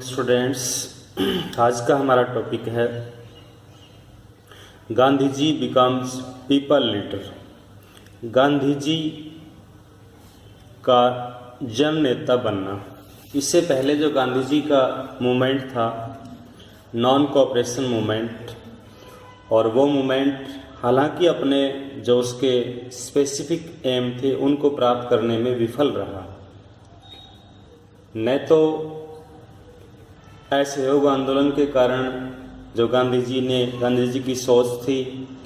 Students, आज का हमारा टॉपिक है Gandhi ji becomes people leader. Gandhi ji का जन नेता बनना। इससे पहले जो गांधी जी का मूवमेंट था नॉन कोऑपरेशन मूवमेंट, और वो मूवमेंट हालांकि अपने जो उसके स्पेसिफिक एम थे उनको प्राप्त करने में विफल रहा। न तो असहयोग आंदोलन के कारण जो गांधी जी की सोच थी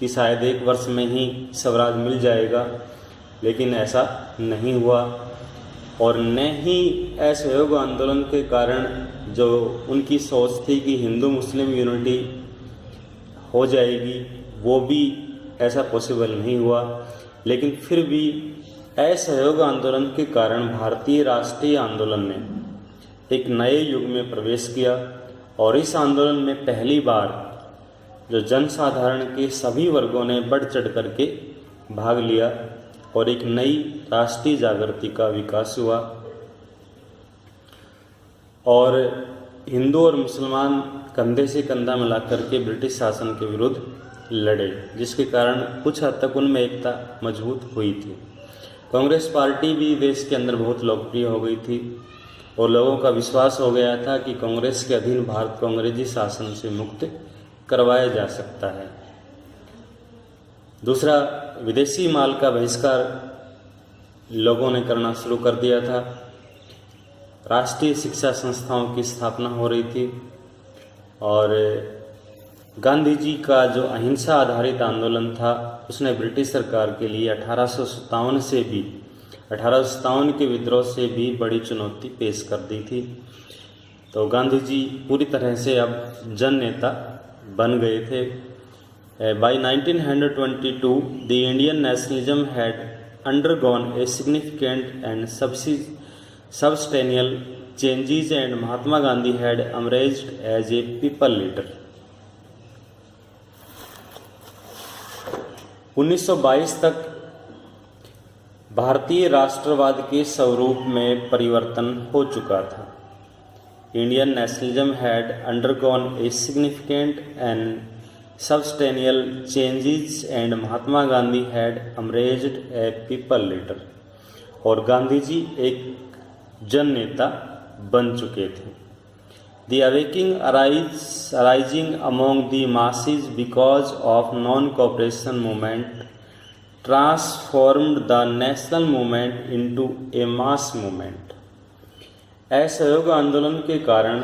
कि शायद 1 वर्ष में ही स्वराज मिल जाएगा, लेकिन ऐसा नहीं हुआ। और न ही असहयोग आंदोलन के कारण जो उनकी सोच थी कि हिंदू मुस्लिम यूनिटी हो जाएगी, वो भी ऐसा पॉसिबल नहीं हुआ। लेकिन फिर भी असहयोग आंदोलन के कारण भारतीय राष्ट्रीय आंदोलन ने एक नए युग में प्रवेश किया, और इस आंदोलन में पहली बार जो जनसाधारण के सभी वर्गों ने बढ़ चढ़ करके भाग लिया और एक नई राष्ट्रीय जागृति का विकास हुआ। और हिंदू और मुसलमान कंधे से कंधा मिला करके ब्रिटिश शासन के विरुद्ध लड़े, जिसके कारण कुछ हद तक उनमें एकता मजबूत हुई थी। कांग्रेस पार्टी भी देश के अंदर बहुत लोकप्रिय हो गई थी और लोगों का विश्वास हो गया था कि कांग्रेस के अधीन भारत को अंग्रेजी शासन से मुक्त करवाया जा सकता है। दूसरा, विदेशी माल का बहिष्कार लोगों ने करना शुरू कर दिया था। राष्ट्रीय शिक्षा संस्थाओं की स्थापना हो रही थी, और गांधी जी का जो अहिंसा आधारित आंदोलन था उसने ब्रिटिश सरकार के लिए 1857 के विद्रोह से भी बड़ी चुनौती पेश कर दी थी। तो गांधी जी पूरी तरह से अब जन नेता बन गए थे। By 1922 the Indian nationalism had undergone a significant and substantial changes and Mahatma Gandhi had emerged as a people leader. 1922 तक भारतीय राष्ट्रवाद के स्वरूप में परिवर्तन हो चुका था। Indian nationalism had undergone a significant and substantial changes and Mahatma Gandhi had emerged a people leader. और गांधी जी एक जन नेता बन चुके थे। The awakening arising among the masses because of non-cooperation movement transformed the national movement into a mass movement। असहयोग आंदोलन के कारण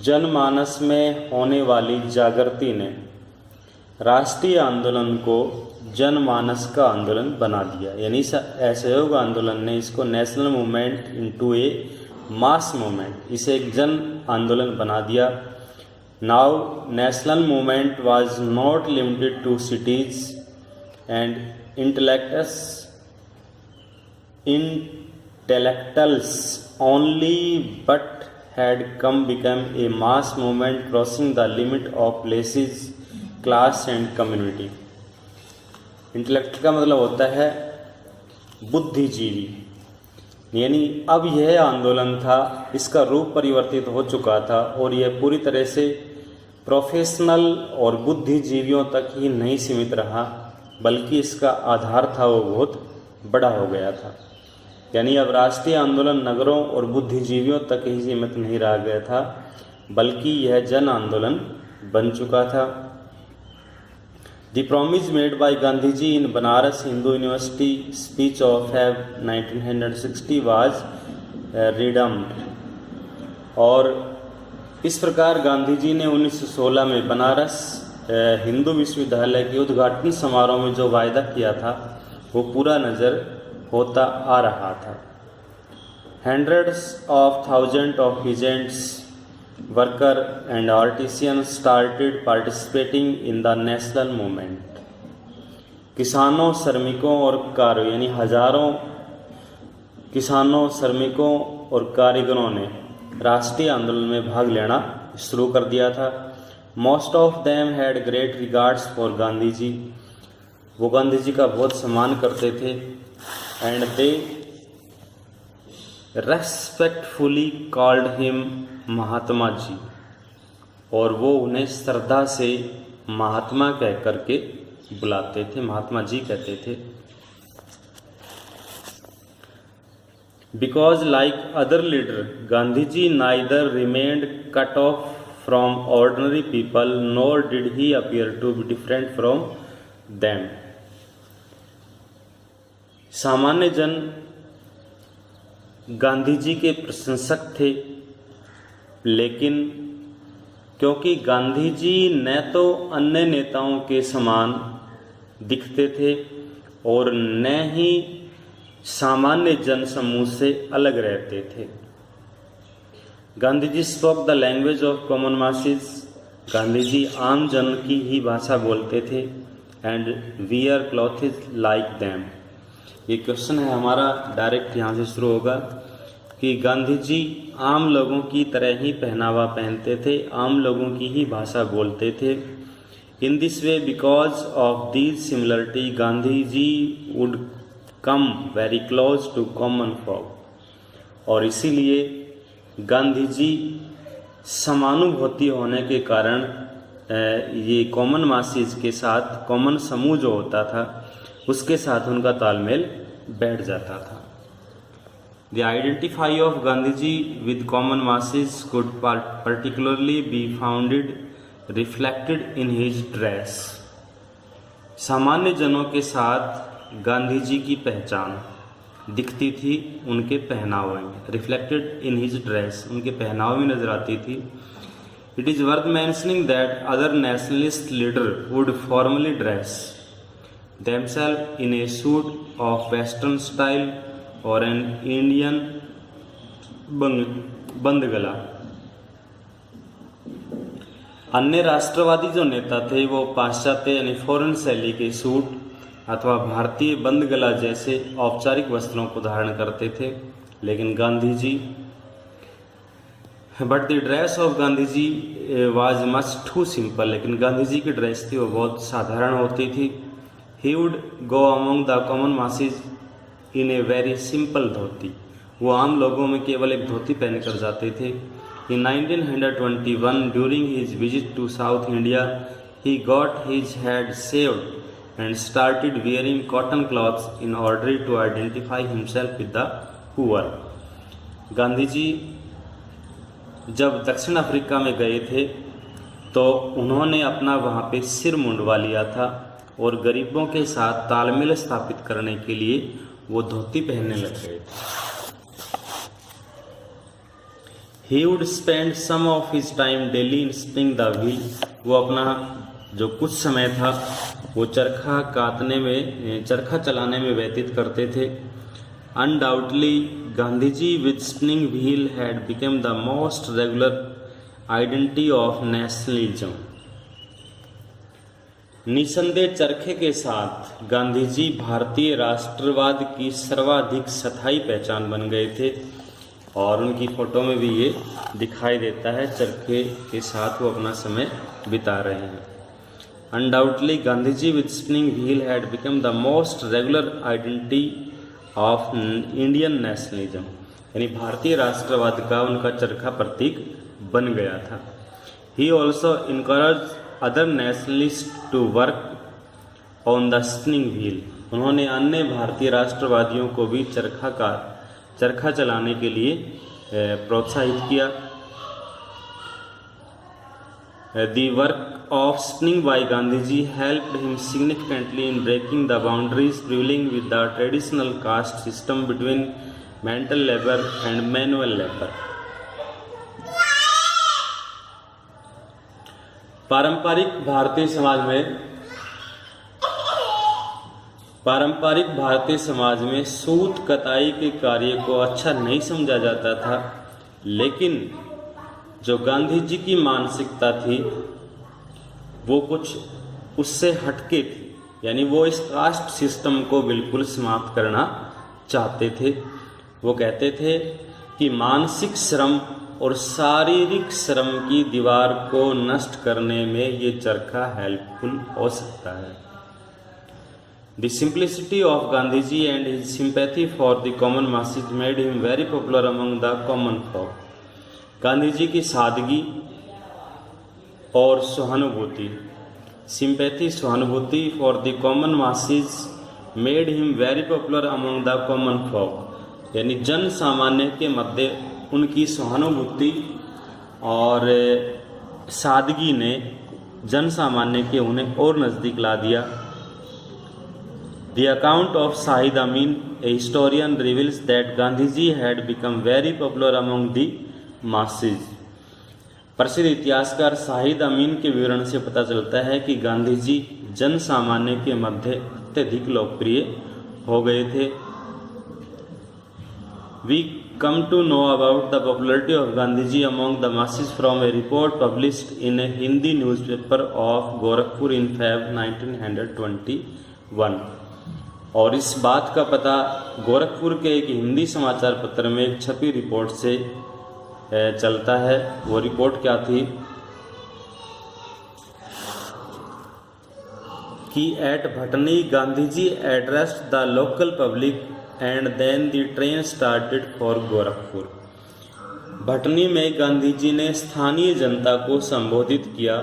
जनमानस में होने वाली जागृति ने राष्ट्रीय आंदोलन को जनमानस का आंदोलन बना दिया। यानी असहयोग आंदोलन ने इसको national movement into a mass movement, इसे एक जन आंदोलन बना दिया। Now national movement was not limited to cities and intellectuals only, but had become a mass movement crossing the limit of places, class and community। Intellect का मतलब होता है बुद्धिजीवी, यानी अब यह आंदोलन था, इसका रूप परिवर्तित हो चुका था और यह पूरी तरह से प्रोफेशनल और बुद्धिजीवियों तक ही नहीं सीमित रहा, बल्कि इसका आधार था वो बहुत बड़ा हो गया था। यानी अब राष्ट्रीय आंदोलन नगरों और बुद्धिजीवियों तक ही सीमित नहीं रह गया था, बल्कि यह जन आंदोलन बन चुका था। The promise made by Gandhi ji in Banaras Hindu university speech of 1960 was redeemed. और इस प्रकार गांधी जी ने 1916 में बनारस हिंदू विश्वविद्यालय के उद्घाटन समारोह में जो वायदा किया था वो पूरा नज़र होता आ रहा था। Hundreds of thousands of peasants, workers and artisans started participating in the national movement। किसानों, श्रमिकों और कारों यानी हजारों किसानों, श्रमिकों और कारीगरों ने राष्ट्रीय आंदोलन में भाग लेना शुरू कर दिया था। Most of them had great regards for Gandhi ji, वो गांधी जी का बहुत सम्मान करते थे। And they respectfully called him Mahatma ji, और वो उन्हें श्रद्धा से महात्मा कह करके बुलाते थे, महात्मा जी कहते थे। Because like other leader Gandhi ji neither remained cut off from ordinary people nor did he appear to be different from them. सामान्य जन गांधी जी के प्रशंसक थे, लेकिन क्योंकि गांधी जी न तो अन्य नेताओं के समान दिखते थे और न ही सामान्य जन समूह से अलग रहते थे। Gandhi ji spoke the language of common masses. Gandhi ji आम जन की ही भाषा बोलते थे। And wear clothes like them. ये क्वेश्चन है हमारा, डायरेक्ट यहाँ से शुरू होगा कि गांधी जी आम लोगों की तरह ही पहनावा पहनते थे, आम लोगों की ही भाषा बोलते थे। In this way because of these similarity Gandhi ji would come very close to common folk. और इसीलिए गांधी जी समानुभूति होने के कारण ये कॉमन मासेज के साथ, कॉमन समूह जो होता था उसके साथ उनका तालमेल बैठ जाता था। The identify of Gandhiji with common masses could particularly be reflected in his dress. सामान्य जनों के साथ गांधी जी की पहचान दिखती थी उनके पहनावे में, रिफ्लेक्टेड इन हिज ड्रेस, उनके पहनावे में नजर आती थी। It is worth mentioning that other nationalist leader would formally dress themselves in a suit of Western style और एन इंडियन बंद गला। अन्य राष्ट्रवादी जो नेता थे वो पाश्चात्य यानी फॉरेन शैली के सूट अथवा भारतीय बंद गला जैसे औपचारिक वस्त्रों को धारण करते थे, लेकिन Gandhi ji but the dress of Gandhi ji was much too simple. लेकिन गांधी जी की ड्रेस थी वो बहुत साधारण होती थी। He would go among the common masses in a very simple dhoti. वो आम लोगों में केवल एक धोती पहन कर जाते थे। In 1921 during his visit to south India he got his head shaved and started wearing cotton clothes in order to identify himself with the poor. Gandhi ji जब दक्षिण अफ्रीका में गए थे तो उन्होंने अपना वहाँ पे सिर मुंडवा लिया था और गरीबों के साथ तालमेल स्थापित करने के लिए वो धोती पहनने लग गए। He would spend some of his time daily in spinning the wheel। वो अपना जो कुछ समय था वो चरखा काटने में, चरखा चलाने में व्यतीत करते थे। Undoubtedly, Gandhiji with spinning wheel had become the most regular identity of nationalism। निसंदेह चरखे के साथ गांधी जी भारतीय राष्ट्रवाद की सर्वाधिक स्थायी पहचान बन गए थे और उनकी फोटो में भी ये दिखाई देता है, चरखे के साथ वो अपना समय बिता रहे हैं। Undoubtedly Gandhiji with spinning wheel had become the most regular identity of Indian nationalism, यानी भारतीय राष्ट्रवाद का उनका चरखा प्रतीक बन गया था। He also encourage other nationalist to work on the spinning wheel. उन्होंने अन्य भारतीय राष्ट्रवादियों को भी चरखा चलाने के लिए प्रोत्साहित किया। The work of spinning by Gandhiji helped him significantly in breaking the boundaries prevailing with the traditional caste system between mental labor and manual labor। पारंपरिक भारतीय समाज में सूत कताई के कार्य को अच्छा नहीं समझा जाता था, लेकिन जो गांधी जी की मानसिकता थी वो कुछ उससे हटके थी, यानी वो इस कास्ट सिस्टम को बिल्कुल समाप्त करना चाहते थे। वो कहते थे कि मानसिक श्रम और शारीरिक श्रम की दीवार को नष्ट करने में ये चरखा हेल्पफुल हो सकता है। The simplicity of Gandhiji and his sympathy for the common masses made him very popular among the common folk. Gandhi ji की सादगी और सहानुभूति, सिंपैथी सहानुभूति for the common masses made him very popular among the common folk, यानी जन सामान्य के मध्य उनकी सहानुभूति और सादगी ने जन सामान्य के उन्हें और नज़दीक ला दिया। The account of Shahid Amin, a historian, reveals that Gandhiji had become very popular among the masses. प्रसिद्ध इतिहासकार शाहिद अमीन के विवरण से पता चलता है कि गांधी जी जन सामान्य के मध्य अत्यधिक लोकप्रिय हो गए थे। We come to know about the popularity of Gandhiji among the masses from a report published in a Hindi newspaper of Gorakhpur in Feb 1921। और इस बात का पता गोरखपुर के एक हिंदी समाचार पत्र में एक छपी रिपोर्ट से चलता है। वो रिपोर्ट क्या थी कि at Bhatni Gandhiji addressed the local public and then the train started for Gorakhpur. Bhatni में गांधी जी ने स्थानीय जनता को संबोधित किया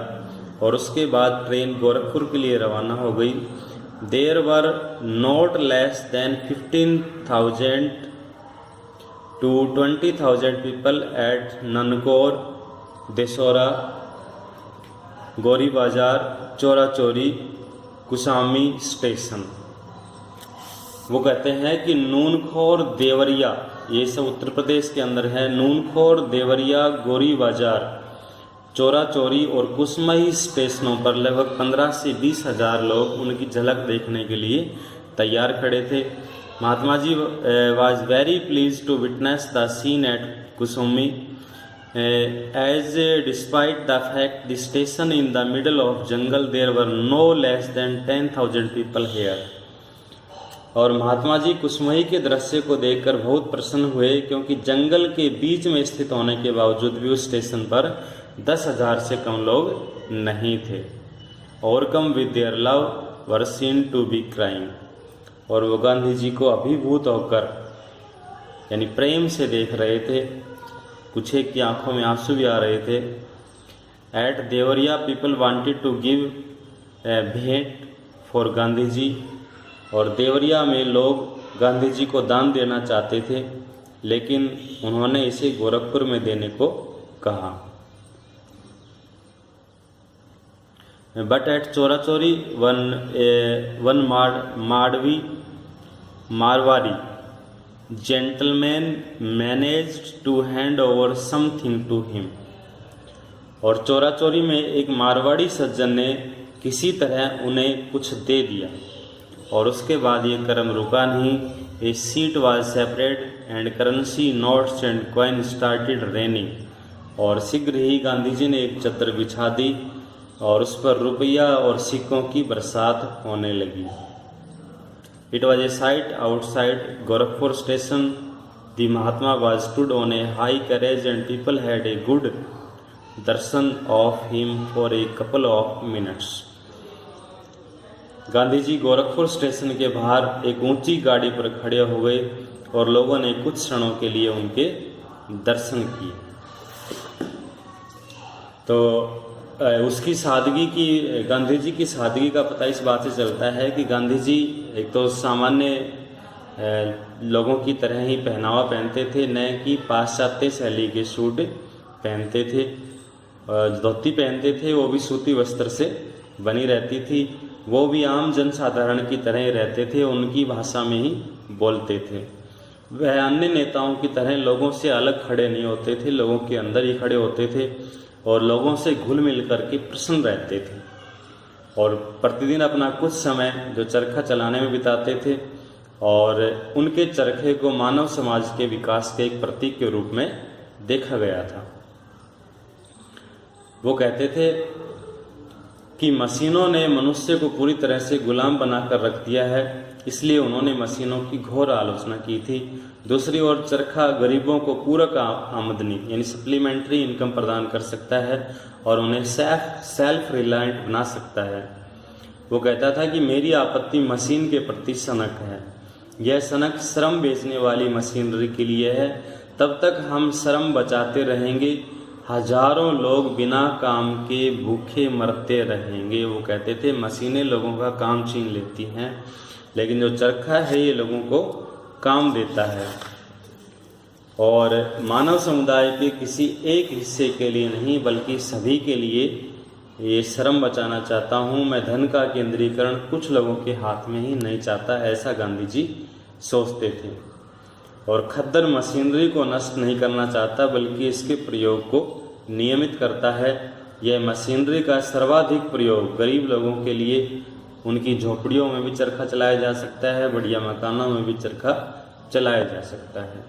और उसके बाद ट्रेन गोरखपुर के लिए रवाना हो गई। There were not less than 15,000 to 20,000 people at Nankor, Desora, Gauri बाजार, चोरा चोरी, कुसामी स्टेशन। वो कहते हैं कि नूनखोर, देवरिया, ये सब उत्तर प्रदेश के अंदर है। नूनखोर, देवरिया, गौरी बाजार, चोरा चोरी और कुसमई स्टेशनों पर लगभग 15 से 20 हज़ार लोग उनकी झलक देखने के लिए तैयार खड़े थे। Mahatma ji was very pleased to witness the scene at Kusumi as despite the fact the station in the middle of jungle there were no less than 10,000 people here. और महात्मा जी कुसुमई के दृश्य को देखकर बहुत प्रसन्न हुए, क्योंकि जंगल के बीच में स्थित होने के बावजूद भी उस स्टेशन पर 10,000 से कम लोग नहीं थे। और come with their love were seen to be crying, और वो गांधी जी को अभिभूत होकर यानी प्रेम से देख रहे थे। कुछ एक की आंखों में आंसू भी आ रहे थे। At Deoria people wanted to give भेंट फॉर गांधी जी, और देवरिया में लोग गांधी जी को दान देना चाहते थे, लेकिन उन्होंने इसे गोरखपुर में देने को कहा। But at Chaura Chauri one Marwari gentleman managed to hand over something to him. और चोरा चोरी में एक मारवाड़ी सज्जन ने किसी तरह उन्हें कुछ दे दिया, और उसके बाद ये क्रम रुका नहीं। A seat was separate and currency notes and coin started raining, और शीघ्र ही गांधी जी ने एक चद्दर बिछा दी और उस पर रुपया और सिक्कों की बरसात होने लगी। It was a sight outside Gorakhpur station. The Mahatma was stood on a high carriage and people had a good darshan of him for a couple of minutes. Gandhi ji Gorakhpur station के बाहर एक ऊंची गाड़ी पर खड़े हो गए और लोगों ने कुछ क्षणों के लिए उनके दर्शन किए। तो उसकी सादगी की, गांधी जी की सादगी का पता इस बात से चलता है कि गांधी जी एक तो सामान्य लोगों की तरह ही पहनावा पहनते थे, न कि पाश्चात्य शैली के सूट पहनते थे। धोती पहनते थे, वो भी सूती वस्त्र से बनी रहती थी। वो भी आम जनसाधारण की तरह रहते थे, उनकी भाषा में ही बोलते थे। वह अन्य नेताओं की तरह लोगों से अलग खड़े नहीं होते थे, लोगों के अंदर ही खड़े होते थे और लोगों से घुल मिल करके प्रसन्न रहते थे, और प्रतिदिन अपना कुछ समय जो चरखा चलाने में बिताते थे, और उनके चरखे को मानव समाज के विकास के एक प्रतीक के रूप में देखा गया था। वो कहते थे कि मशीनों ने मनुष्य को पूरी तरह से गुलाम बनाकर रख दिया है, इसलिए उन्होंने मशीनों की घोर आलोचना की थी। दूसरी ओर चरखा गरीबों को पूरक आमदनी यानी सप्लीमेंट्री इनकम प्रदान कर सकता है और उन्हें सेल्फ रिलायंट बना सकता है। वो कहता था कि मेरी आपत्ति मशीन के प्रति सनक है। यह सनक श्रम बेचने वाली मशीनरी के लिए है, तब तक हम श्रम बचाते रहेंगे, हजारों लोग बिना काम के भूखे मरते रहेंगे। वो कहते थे मशीनें लोगों का काम छीन लेती हैं, लेकिन जो चरखा है ये लोगों को काम देता है। और मानव समुदाय के किसी एक हिस्से के लिए नहीं बल्कि सभी के लिए ये श्रम बचाना चाहता हूँ। मैं धन का केंद्रीकरण कुछ लोगों के हाथ में ही नहीं चाहता, ऐसा गांधी जी सोचते थे। और खद्दर मशीनरी को नष्ट नहीं करना चाहता बल्कि इसके प्रयोग को नियमित करता है। यह मशीनरी का सर्वाधिक प्रयोग गरीब लोगों के लिए, उनकी झोपड़ियों में भी चरखा चलाया जा सकता है, बढ़िया मकानों में भी चरखा चलाया जा सकता है।